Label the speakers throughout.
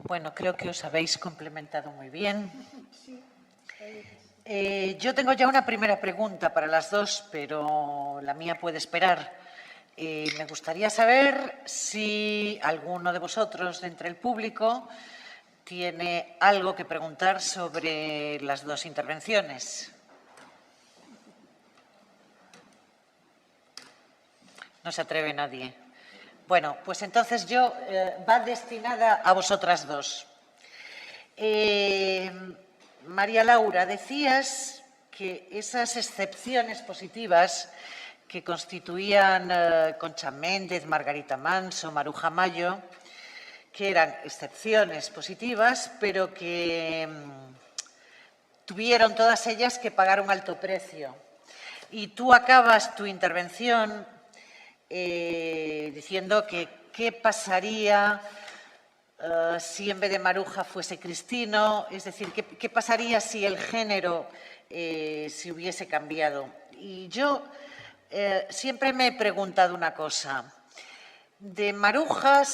Speaker 1: Bueno, creo que os habéis complementado muy bien. Yo tengo ya una primera pregunta para las dos, pero la mía puede esperar. Me gustaría saber si alguno de vosotros, de entre el público, tiene algo que preguntar sobre las dos intervenciones. No se atreve nadie. Bueno, pues entonces va destinada a vosotras dos. María Laura, decías que esas excepciones positivas que constituían Concha Méndez, Margarita Manso, Maruja Mayo, que eran excepciones positivas, pero que tuvieron todas ellas que pagar un alto precio. Y tú acabas tu intervención diciendo que qué pasaría si en vez de Maruja fuese Cristino, es decir, qué pasaría si el género se hubiese cambiado. Y yo siempre me he preguntado una cosa. De Maruja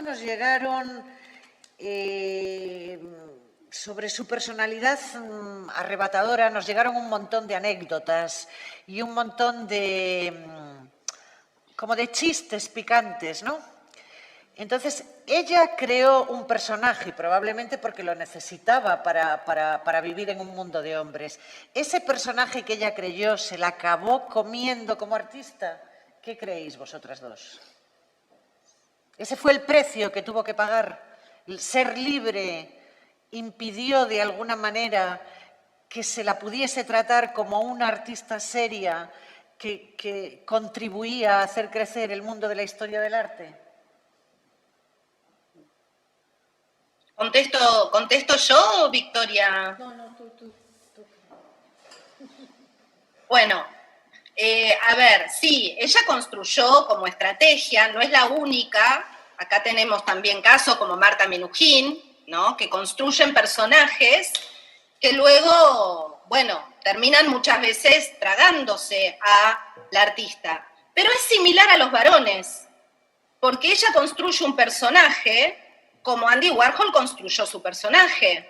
Speaker 1: nos llegaron sobre su personalidad arrebatadora, nos llegaron un montón de anécdotas y un montón como de chistes picantes, ¿no? Entonces, ella creó un personaje, probablemente porque lo necesitaba para vivir en un mundo de hombres. ¿Ese personaje que ella creyó se la acabó comiendo como artista? ¿Qué creéis vosotras dos? ¿Ese fue el precio que tuvo que pagar? ¿Ser libre impidió de alguna manera que se la pudiese tratar como una artista seria que contribuía a hacer crecer el mundo de la historia del arte?
Speaker 2: ¿Contesto yo, Victoria?
Speaker 3: No, tú.
Speaker 2: Bueno, a ver, sí, ella construyó como estrategia, no es la única, acá tenemos también casos como Marta Minujín, ¿no? Que construyen personajes que luego, bueno, terminan muchas veces tragándose a la artista. Pero es similar a los varones, porque ella construye un personaje como Andy Warhol construyó su personaje,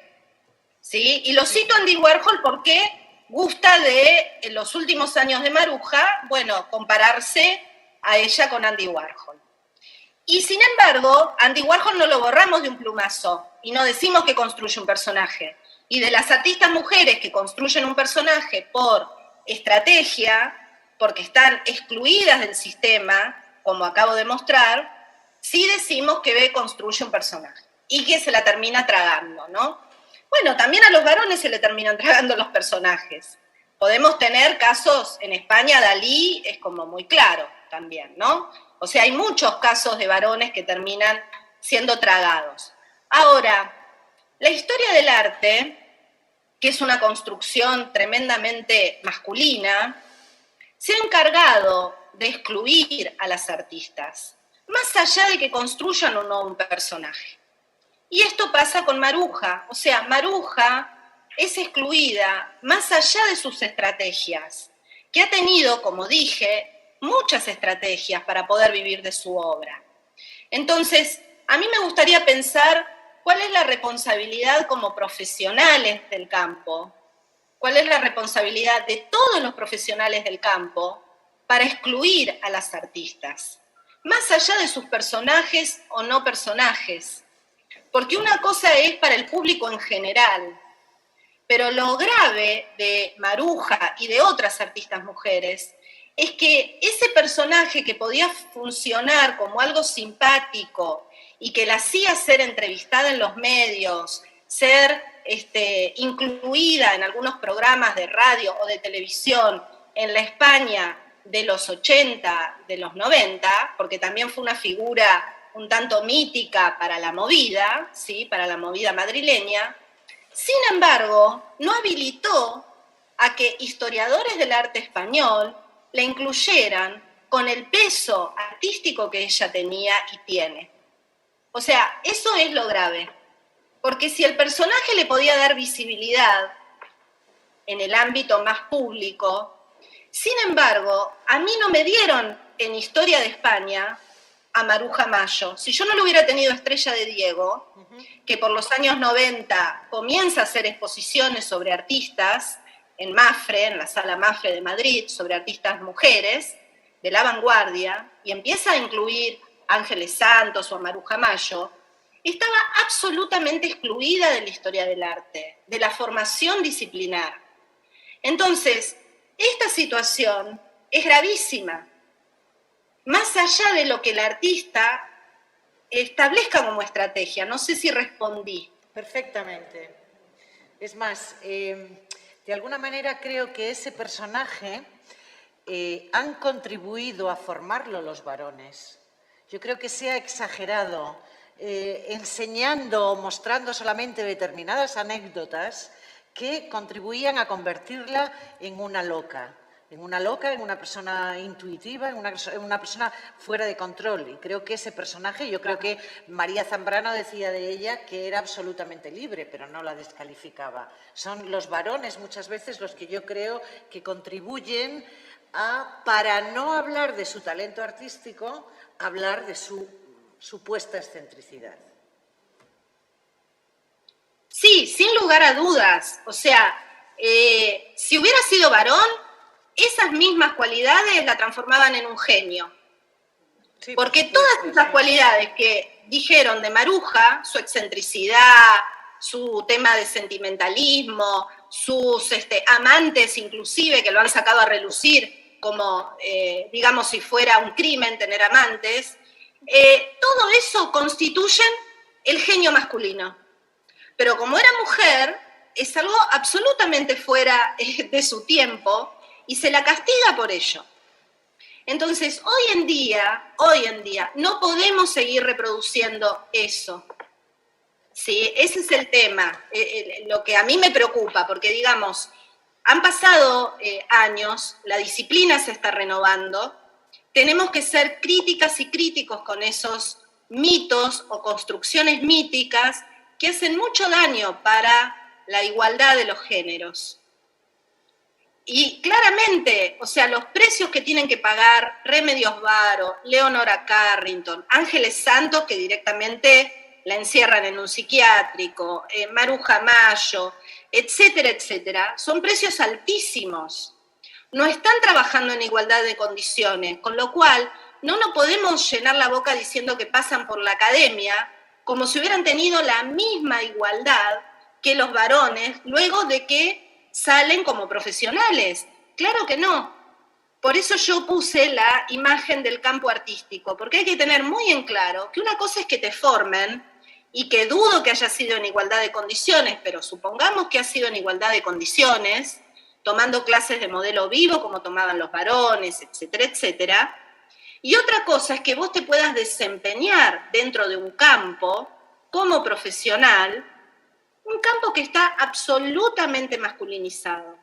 Speaker 2: ¿sí? Y lo cito a Andy Warhol porque gusta de, en los últimos años de Maruja, bueno, compararse a ella con Andy Warhol. Y sin embargo, Andy Warhol no lo borramos de un plumazo y no decimos que construye un personaje. Y de las artistas mujeres que construyen un personaje por estrategia, porque están excluidas del sistema, como acabo de mostrar, sí decimos que construye un personaje y que se la termina tragando, ¿no? Bueno, también a los varones se le terminan tragando los personajes. Podemos tener casos, en España Dalí es como muy claro también, ¿no? O sea, hay muchos casos de varones que terminan siendo tragados. Ahora, la historia del arte, que es una construcción tremendamente masculina, se ha encargado de excluir a las artistas, más allá de que construyan o no un personaje. Y esto pasa con Maruja, o sea, Maruja es excluida más allá de sus estrategias, que ha tenido, como dije, muchas estrategias para poder vivir de su obra. Entonces, a mí me gustaría pensar cuál es la responsabilidad como profesionales del campo, cuál es la responsabilidad de todos los profesionales del campo para excluir a las artistas, más allá de sus personajes o no personajes. Porque una cosa es para el público en general, pero lo grave de Maruja y de otras artistas mujeres es que ese personaje que podía funcionar como algo simpático y que la hacía ser entrevistada en los medios, ser incluida en algunos programas de radio o de televisión en la España de los 80, de los 90, porque también fue una figura un tanto mítica para la movida, ¿sí? Para la movida madrileña, sin embargo, no habilitó a que historiadores del arte español la incluyeran con el peso artístico que ella tenía y tiene. O sea, eso es lo grave, porque si el personaje le podía dar visibilidad en el ámbito más público, sin embargo, a mí no me dieron en Historia de España a Maruja Mayo. Si yo no lo hubiera tenido Estrella de Diego, que por los años 90 comienza a hacer exposiciones sobre artistas en Mafre, en la Sala Mafre de Madrid, sobre artistas mujeres de la vanguardia, y empieza a incluir a Ángeles Santos o a Maruja Mayo, estaba absolutamente excluida de la historia del arte, de la formación disciplinar. Entonces, esta situación es gravísima. Más allá de lo que el artista establezca como estrategia. No sé si respondí.
Speaker 1: Perfectamente. Es más, de alguna manera creo que ese personaje han contribuido a formarlo los varones. Yo creo que se ha exagerado, enseñando o mostrando solamente determinadas anécdotas que contribuían a convertirla en una loca, en una persona intuitiva, en una persona fuera de control. Y creo que ese personaje, yo creo que María Zambrano decía de ella que era absolutamente libre, pero no la descalificaba. Son los varones muchas veces los que yo creo que contribuyen a, para no hablar de su talento artístico, hablar de su supuesta excentricidad.
Speaker 2: Sí, sin lugar a dudas. O sea, si hubiera sido varón, esas mismas cualidades la transformaban en un genio. Sí, porque todas esas cualidades que dijeron de Maruja, su excentricidad, su tema de sentimentalismo, sus amantes inclusive, que lo han sacado a relucir como, digamos, si fuera un crimen tener amantes, todo eso constituyen el genio masculino. Pero como era mujer, es algo absolutamente fuera de su tiempo y se la castiga por ello. Entonces, hoy en día, no podemos seguir reproduciendo eso. ¿Sí? Ese es el tema, lo que a mí me preocupa, porque, digamos, han pasado años, la disciplina se está renovando, tenemos que ser críticas y críticos con esos mitos o construcciones míticas que hacen mucho daño para la igualdad de los géneros. Y claramente, o sea, los precios que tienen que pagar Remedios Varo, Leonora Carrington, Ángeles Santos, que directamente la encierran en un psiquiátrico, Maruja Mayo, etcétera, etcétera, son precios altísimos. No están trabajando en igualdad de condiciones, con lo cual no nos podemos llenar la boca diciendo que pasan por la academia como si hubieran tenido la misma igualdad que los varones luego de que salen como profesionales. Claro que no. Por eso yo puse la imagen del campo artístico, porque hay que tener muy en claro que una cosa es que te formen, y que dudo que haya sido en igualdad de condiciones, pero supongamos que ha sido en igualdad de condiciones, tomando clases de modelo vivo como tomaban los varones, etcétera, etcétera. Y otra cosa es que vos te puedas desempeñar dentro de un campo como profesional, un campo que está absolutamente masculinizado.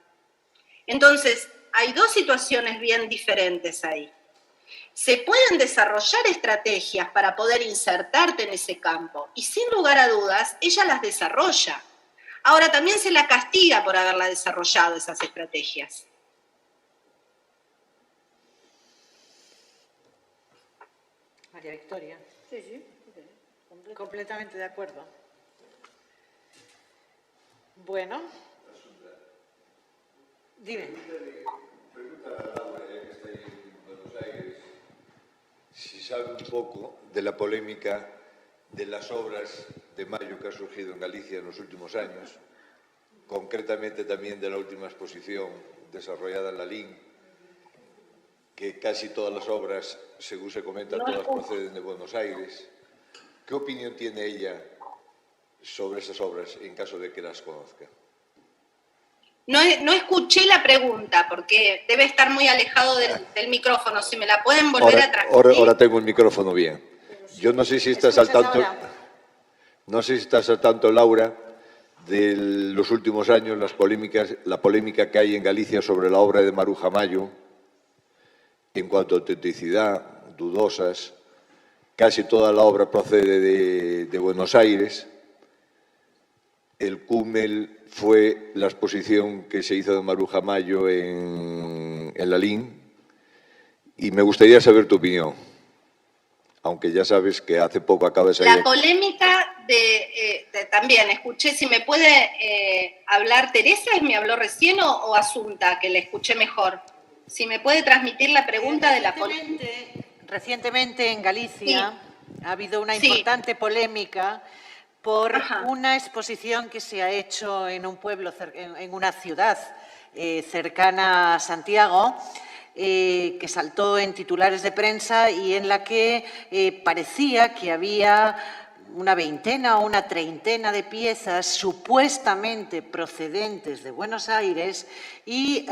Speaker 2: Entonces, hay dos situaciones bien diferentes ahí. Se pueden desarrollar estrategias para poder insertarte en ese campo, y sin lugar a dudas, ella las desarrolla. Ahora, también se la castiga por haberla desarrollado esas estrategias.
Speaker 1: María Victoria. Sí. Completamente de acuerdo. Bueno. Dime.
Speaker 3: Pregunta a Laura, ya que está ahí en Buenos Aires, si sabe un poco de la polémica de las obras de Mayo que ha surgido en Galicia en los últimos años, concretamente también de la última exposición desarrollada en la LIN, que casi todas las obras, según se comenta, todas proceden de Buenos Aires. ¿Qué opinión tiene ella sobre esas obras, en caso de que las conozca?
Speaker 2: No escuché la pregunta, porque debe estar muy alejado del micrófono. Si me la pueden volver a transmitir.
Speaker 3: Ahora tengo el micrófono bien. Yo no sé si estás al tanto, Laura, de los últimos años, la polémica que hay en Galicia sobre la obra de Maruja Mayo, en cuanto a autenticidad, dudosas. Casi toda la obra procede de Buenos Aires. El cúmel fue la exposición que se hizo de Maruja Mayo en la LIN, y me gustaría saber tu opinión. aunque ya sabes que hace poco acaba de salir...
Speaker 2: La polémica también, escuché, si me puede hablar Teresa, ¿me habló recién o Asunta, que le escuché mejor? Si me puede transmitir la pregunta de la polémica.
Speaker 1: Recientemente en Galicia ha habido una
Speaker 2: Sí.
Speaker 1: importante polémica por
Speaker 2: Ajá.
Speaker 1: una exposición que se ha hecho en un pueblo, en una ciudad cercana a Santiago, que saltó en titulares de prensa y en la que parecía que había una veintena o una treintena de piezas supuestamente procedentes de Buenos Aires y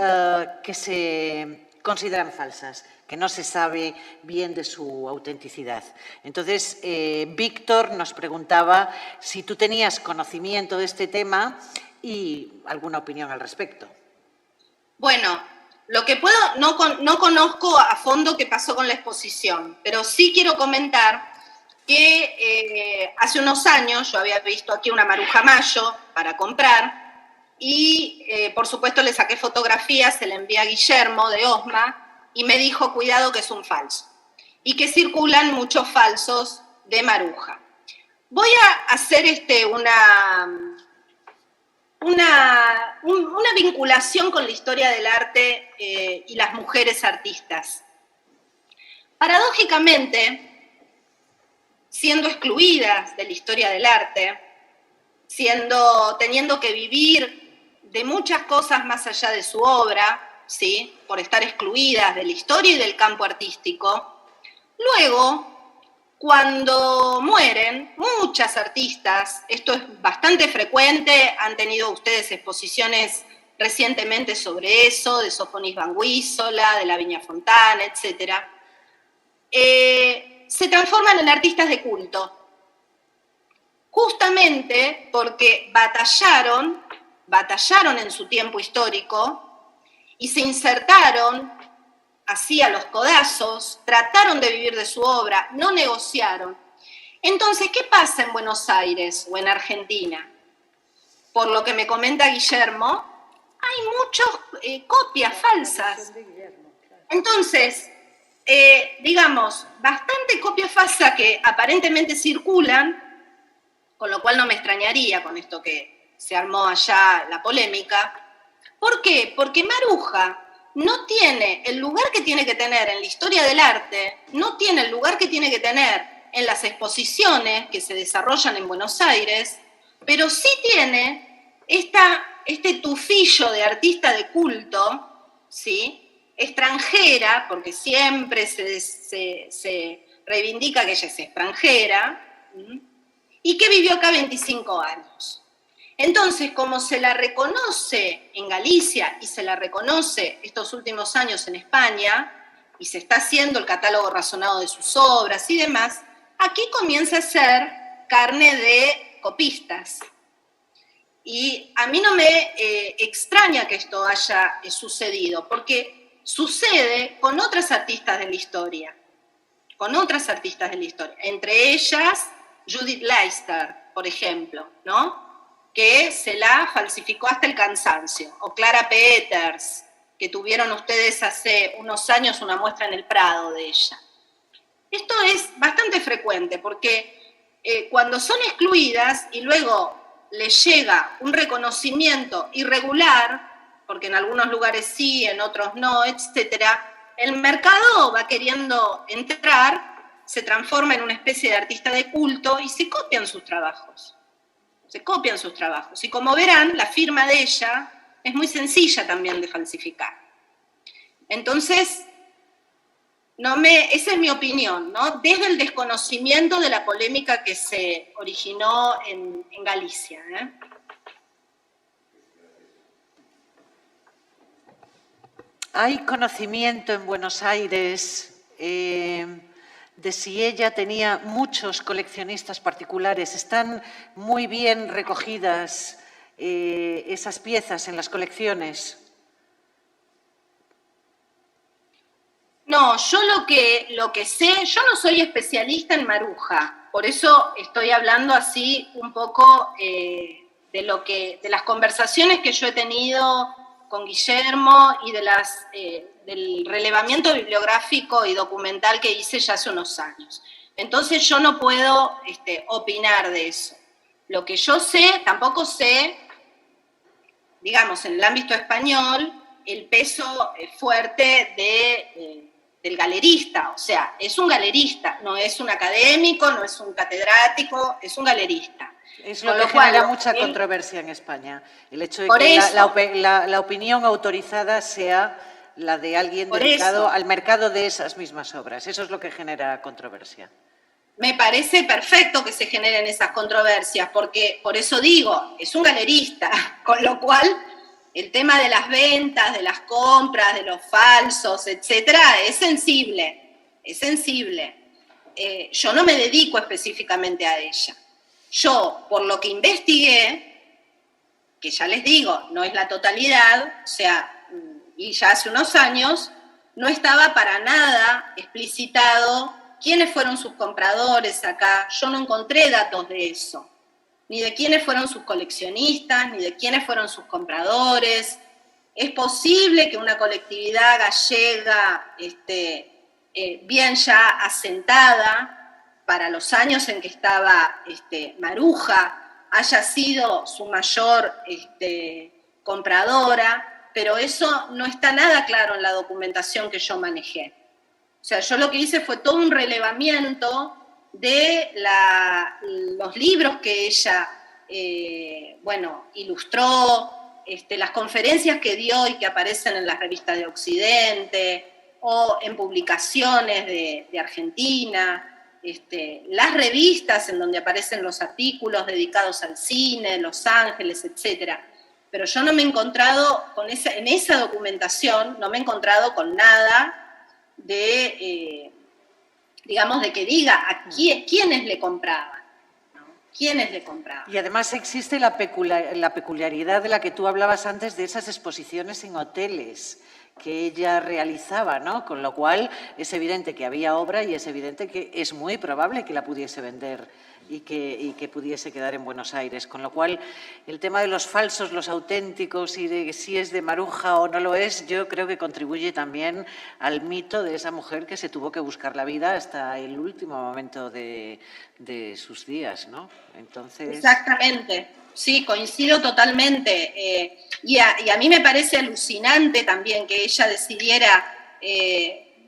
Speaker 1: que se consideran falsas, que no se sabe bien de su autenticidad. Entonces, Víctor nos preguntaba si tú tenías conocimiento de este tema y alguna opinión al respecto.
Speaker 2: Bueno, lo que puedo, no conozco a fondo qué pasó con la exposición, pero sí quiero comentar que hace unos años yo había visto aquí una Maruja Mayo para comprar y por supuesto le saqué fotografías, se le envié a Guillermo de Osma y me dijo, cuidado que es un falso y que circulan muchos falsos de Maruja. Voy a hacer una vinculación con la historia del arte y las mujeres artistas. Paradójicamente, siendo excluidas de la historia del arte, teniendo que vivir de muchas cosas más allá de su obra, ¿sí? Por estar excluidas de la historia y del campo artístico, luego, cuando mueren, muchas artistas, esto es bastante frecuente, han tenido ustedes exposiciones recientemente sobre eso, de Sofonis Banguísola, de la Viña Fontana, etc., se transforman en artistas de culto, justamente porque batallaron en su tiempo histórico y se insertaron así a los codazos, trataron de vivir de su obra, no negociaron. Entonces, ¿qué pasa en Buenos Aires o en Argentina? Por lo que me comenta Guillermo, hay muchas copias falsas. Entonces, digamos, bastante copia falsa que aparentemente circulan, con lo cual no me extrañaría con esto que se armó allá la polémica. ¿Por qué? Porque Maruja no tiene el lugar que tiene que tener en la historia del arte, no tiene el lugar que tiene que tener en las exposiciones que se desarrollan en Buenos Aires, pero sí tiene este tufillo de artista de culto, ¿sí?, extranjera, porque siempre se reivindica que ella es extranjera, y que vivió acá 25 años. Entonces, como se la reconoce en Galicia y se la reconoce estos últimos años en España, y se está haciendo el catálogo razonado de sus obras y demás, aquí comienza a ser carne de copistas. Y a mí no me extraña que esto haya sucedido, porque sucede con otras artistas de la historia, entre ellas Judith Leister, por ejemplo, ¿no?, que se la falsificó hasta el cansancio, o Clara Peters, que tuvieron ustedes hace unos años una muestra en el Prado de ella. Esto es bastante frecuente, porque cuando son excluidas y luego les llega un reconocimiento irregular, porque en algunos lugares sí, en otros no, etcétera, el mercado va queriendo entrar, se transforma en una especie de artista de culto y se copian sus trabajos. Y como verán, la firma de ella es muy sencilla también de falsificar. Entonces, esa es mi opinión, ¿no?, desde el desconocimiento de la polémica que se originó en Galicia,
Speaker 1: ¿Hay conocimiento en Buenos Aires de si ella tenía muchos coleccionistas particulares? ¿Están muy bien recogidas esas piezas en las colecciones?
Speaker 2: No, yo lo que sé, yo no soy especialista en Maruja, por eso estoy hablando así un poco de las conversaciones que yo he tenido con Guillermo y del relevamiento bibliográfico y documental que hice ya hace unos años. Entonces yo no puedo opinar de eso. Lo que yo sé, tampoco sé, digamos, en el ámbito español, el peso fuerte del galerista. O sea, es un galerista, no es un académico, no es un catedrático, es un galerista.
Speaker 1: Es lo que genera mucha controversia en España, el hecho de que la opinión autorizada sea la de alguien dedicado al mercado de esas mismas obras. Eso es lo que genera controversia.
Speaker 2: Me parece perfecto que se generen esas controversias, porque por eso digo, es un galerista, con lo cual el tema de las ventas, de las compras, de los falsos, etcétera, es sensible, es sensible. Yo no me dedico específicamente a ella. Yo, por lo que investigué, que ya les digo, no es la totalidad, o sea, y ya hace unos años, no estaba para nada explicitado quiénes fueron sus compradores acá. Yo no encontré datos de eso, ni de quiénes fueron sus coleccionistas, ni de quiénes fueron sus compradores. Es posible que una colectividad gallega bien ya asentada para los años en que estaba Maruja, haya sido su mayor compradora, pero eso no está nada claro en la documentación que yo manejé. O sea, yo lo que hice fue todo un relevamiento de los libros que ella, ilustró, las conferencias que dio y que aparecen en las revistas de Occidente o en publicaciones de Argentina, las revistas en donde aparecen los artículos dedicados al cine, Los Ángeles, etc. Pero yo no me he encontrado en esa documentación, no me he encontrado con nada de, digamos, de que diga a quiénes le compraban. ¿Quiénes le compraban?
Speaker 1: Y además existe la peculiaridad de la que tú hablabas antes de esas exposiciones en hoteles que ella realizaba, ¿no? Con lo cual es evidente que había obra y es evidente que es muy probable que la pudiese vender y que pudiese quedar en Buenos Aires. Con lo cual, el tema de los falsos, los auténticos y de si es de Maruja o no lo es, yo creo que contribuye también al mito de esa mujer que se tuvo que buscar la vida hasta el último momento de sus días, ¿no? Entonces...
Speaker 2: Exactamente. Sí, coincido totalmente. Y a mí me parece alucinante también que ella decidiera,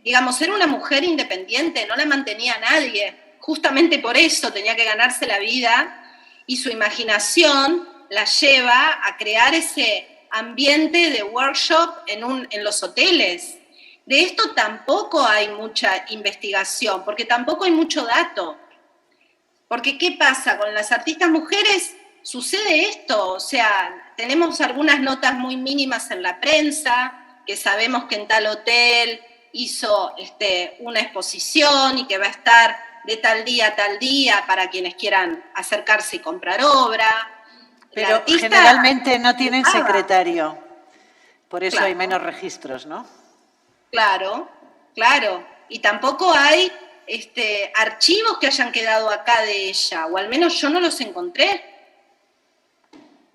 Speaker 2: digamos, ser una mujer independiente, no la mantenía a nadie. Justamente por eso tenía que ganarse la vida y su imaginación la lleva a crear ese ambiente de workshop en los hoteles. De esto tampoco hay mucha investigación, porque tampoco hay mucho dato. Porque ¿qué pasa? Con las artistas mujeres sucede esto, o sea, tenemos algunas notas muy mínimas en la prensa, que sabemos que en tal hotel hizo una exposición y que va a estar de tal día a tal día para quienes quieran acercarse y comprar obra.
Speaker 1: Pero generalmente no tienen secretario, por eso hay menos registros, ¿no?
Speaker 2: Claro, claro. Y tampoco hay archivos que hayan quedado acá de ella, o al menos yo no los encontré.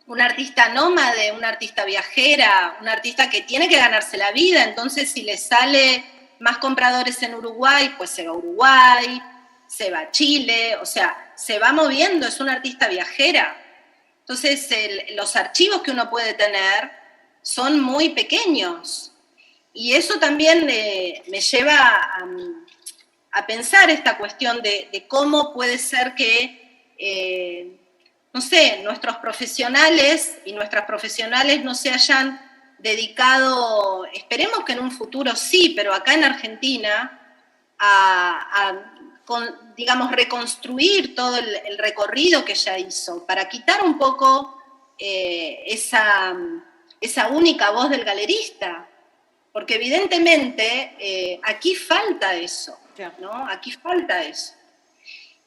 Speaker 2: Una artista nómade, una artista viajera, una artista que tiene que ganarse la vida, entonces si le sale más compradores en Uruguay, pues se va a Uruguay, se va a Chile, o sea, se va moviendo, es una artista viajera. Entonces los archivos que uno puede tener son muy pequeños. Y eso también me lleva a pensar esta cuestión de cómo puede ser que, no sé, nuestros profesionales y nuestras profesionales no se hayan dedicado, esperemos que en un futuro sí, pero acá en Argentina, digamos, reconstruir todo el recorrido que ella hizo, para quitar un poco esa única voz del galerista. Porque evidentemente aquí falta eso, ¿no? Aquí falta eso.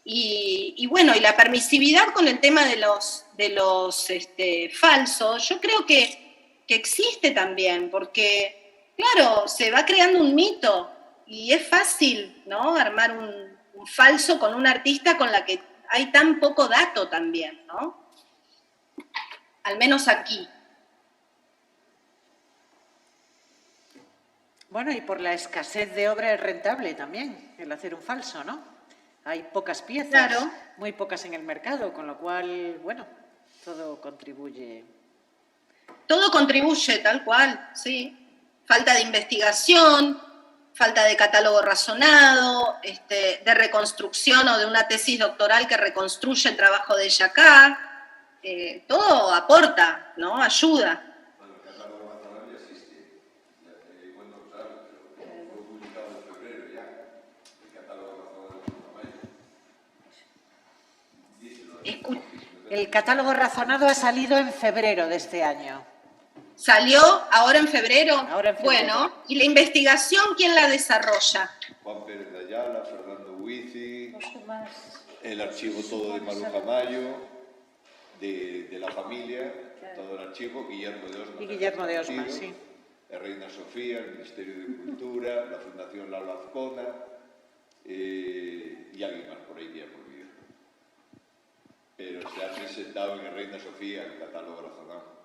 Speaker 2: Y bueno, y la permisividad con el tema de los falsos, yo creo que existe también, porque, claro, se va creando un mito y es fácil, ¿no? Armar un falso con una artista con la que hay tan poco dato también, ¿no? Al menos aquí.
Speaker 1: Bueno, y por la escasez de obra es rentable también el hacer un falso, ¿no? Hay pocas piezas,
Speaker 2: Claro.
Speaker 1: muy pocas en el mercado, con lo cual, bueno, todo contribuye.
Speaker 2: Todo contribuye, tal cual, sí. Falta de investigación, falta de catálogo razonado, de reconstrucción o de una tesis doctoral que reconstruye el trabajo de ella acá. Todo aporta, ¿no? Ayuda.
Speaker 3: Bueno, el catálogo nacional ya existe. Bueno, claro, pero fue publicado en febrero ya. El catálogo nacional de Mayo.
Speaker 1: El catálogo razonado ha salido en febrero de este año.
Speaker 2: ¿Salió ahora en febrero?
Speaker 1: Ahora en febrero.
Speaker 2: Bueno, ¿y la investigación quién la desarrolla?
Speaker 3: Juan Pérez de Ayala, Fernando Huici, el archivo todo de Maruja Mayo, de la familia, todo el archivo, Guillermo de Osma.
Speaker 1: Y Guillermo de Osma, sí.
Speaker 3: Reina Sofía, el Ministerio de Cultura, la Fundación Lalo Azcona y alguien más por ahí que ya me olvido. Pero se ha presentado en Reina Sofía el catálogo razonado.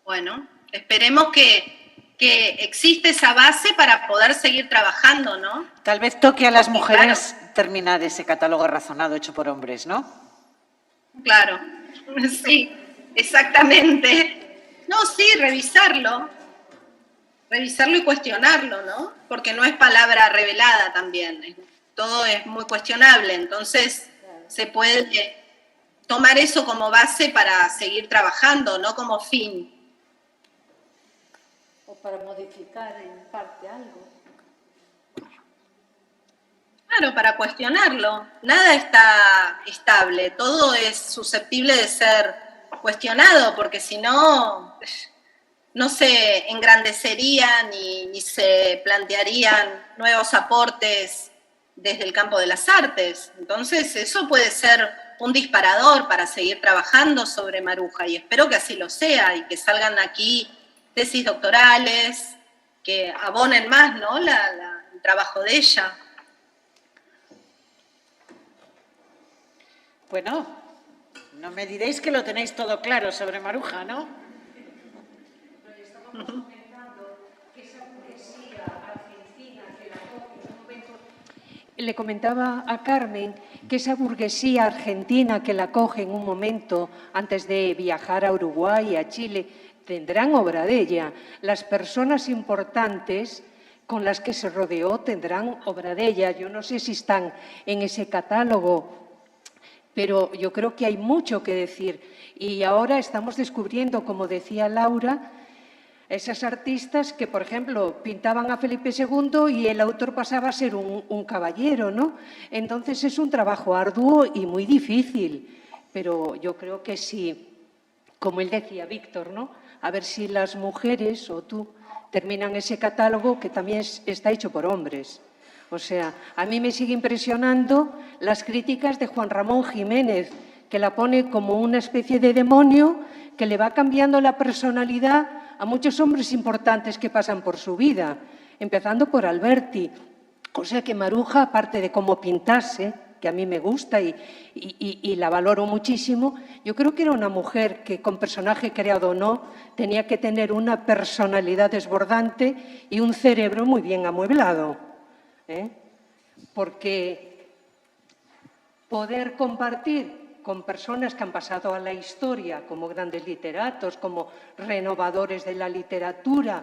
Speaker 2: Bueno, esperemos que existe esa base para poder seguir trabajando, ¿no?
Speaker 1: Tal vez toque a las
Speaker 2: Porque,
Speaker 1: mujeres terminar ese catálogo razonado hecho por hombres, ¿no?
Speaker 2: Claro, sí, exactamente. No, sí, revisarlo y cuestionarlo, ¿no? Porque no es palabra revelada también, todo es muy cuestionable, entonces se puede tomar eso como base para seguir trabajando, no como fin.
Speaker 4: O para modificar en parte algo.
Speaker 2: Claro, para cuestionarlo. Nada está estable, todo es susceptible de ser cuestionado, porque si no, no se engrandecerían ni se plantearían nuevos aportes desde el campo de las artes. Entonces, eso puede ser un disparador para seguir trabajando sobre Maruja, y espero que así lo sea, y que salgan aquí tesis doctorales, que abonen más, ¿no? el trabajo de ella.
Speaker 1: Bueno, no me diréis que lo tenéis todo claro sobre Maruja, ¿no?
Speaker 4: Le comentaba a Carmen que esa burguesía argentina que la coge en un momento antes de viajar a Uruguay y a Chile, tendrán obra de ella. Las personas importantes con las que se rodeó tendrán obra de ella. Yo no sé si están en ese catálogo, pero yo creo que hay mucho que decir. Y ahora estamos descubriendo, como decía Laura, esas artistas que, por ejemplo, pintaban a Felipe II y el autor pasaba a ser un caballero, ¿no? Entonces es un trabajo arduo y muy difícil, pero yo creo que sí, como él decía, Víctor, ¿no? A ver si las mujeres o tú terminan ese catálogo que también está hecho por hombres. O sea, a mí me sigue impresionando las críticas de Juan Ramón Jiménez, que la pone como una especie de demonio que le va cambiando la personalidad a muchos hombres importantes que pasan por su vida, empezando por Alberti. O sea que Maruja, aparte de cómo pintase, que a mí me gusta y la valoro muchísimo, yo creo que era una mujer que, con personaje creado o no, tenía que tener una personalidad desbordante y un cerebro muy bien amueblado, ¿eh? Porque poder compartir con personas que han pasado a la historia como grandes literatos, como renovadores de la literatura,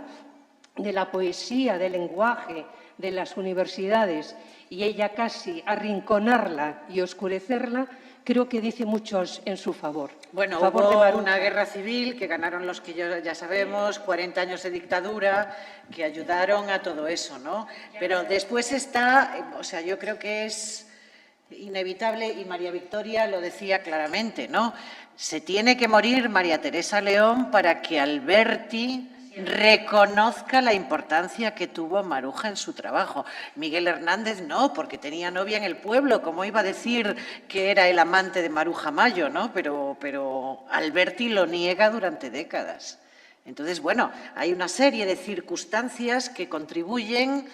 Speaker 4: de la poesía, del lenguaje, de las universidades, y ella casi arrinconarla y oscurecerla, creo que dice mucho en su favor.
Speaker 1: Bueno,
Speaker 4: favor
Speaker 1: hubo una guerra civil que ganaron los que ya sabemos, 40 años de dictadura, que ayudaron a todo eso, ¿no? Pero después está, o sea, yo creo que es inevitable, y María Victoria lo decía claramente, ¿no? Se tiene que morir María Teresa León para que Alberti reconozca la importancia que tuvo Maruja en su trabajo. Miguel Hernández no, porque tenía novia en el pueblo, como iba a decir que era el amante de Maruja Mayo, ¿no? Pero Alberti lo niega durante décadas. Entonces, bueno, hay una serie de circunstancias que contribuyen.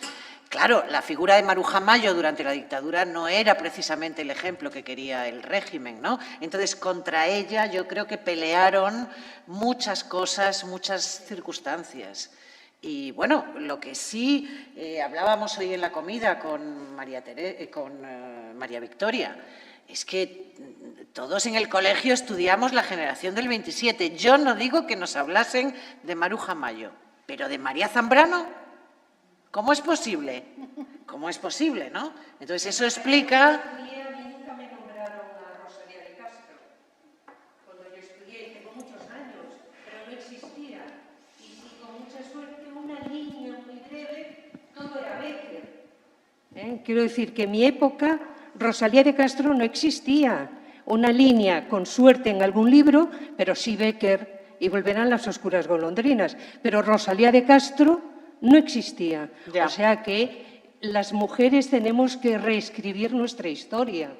Speaker 1: Claro, la figura de Maruja Mayo durante la dictadura no era precisamente el ejemplo que quería el régimen, ¿no? Entonces, contra ella yo creo que pelearon muchas cosas, muchas circunstancias. Y bueno, lo que sí hablábamos hoy en la comida con María Victoria, es que todos en el colegio estudiamos la generación del 27. Yo no digo que nos hablasen de Maruja Mayo, pero de María Zambrano, ¿cómo es posible? ¿Cómo es posible, no? Entonces eso explica...
Speaker 4: Quiero decir que en mi época Rosalía de Castro no existía. Una línea, con suerte, en algún libro, pero sí Bécquer y Volverán las oscuras golondrinas. Pero Rosalía de Castro no existía.
Speaker 1: Ya.
Speaker 4: O sea que las mujeres tenemos que reescribir nuestra historia.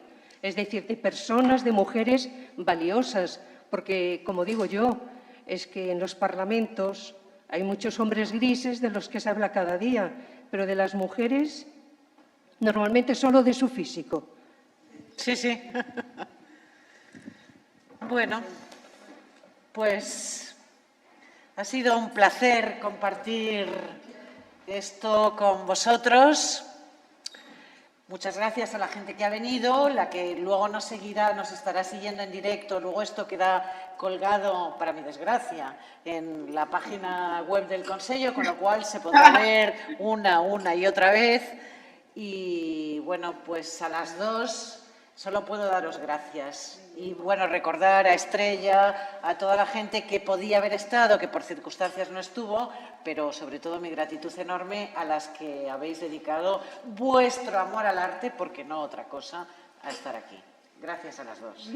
Speaker 4: Es decir, de personas, de mujeres valiosas. Porque, como digo yo, es que en los parlamentos hay muchos hombres grises de los que se habla cada día, pero de las mujeres... normalmente solo de su físico.
Speaker 1: Sí, sí. Bueno, pues ha sido un placer compartir esto con vosotros. Muchas gracias a la gente que ha venido, la que luego nos seguirá, nos estará siguiendo en directo. Luego esto queda colgado, para mi desgracia, en la página web del Consello, con lo cual se podrá ver una y otra vez. Y bueno, pues a las 2 solo puedo daros gracias. Y bueno, recordar a Estrella, a toda la gente que podía haber estado, que por circunstancias no estuvo, pero sobre todo mi gratitud enorme a las que habéis dedicado vuestro amor al arte, porque no otra cosa, a estar aquí. Gracias a las 2.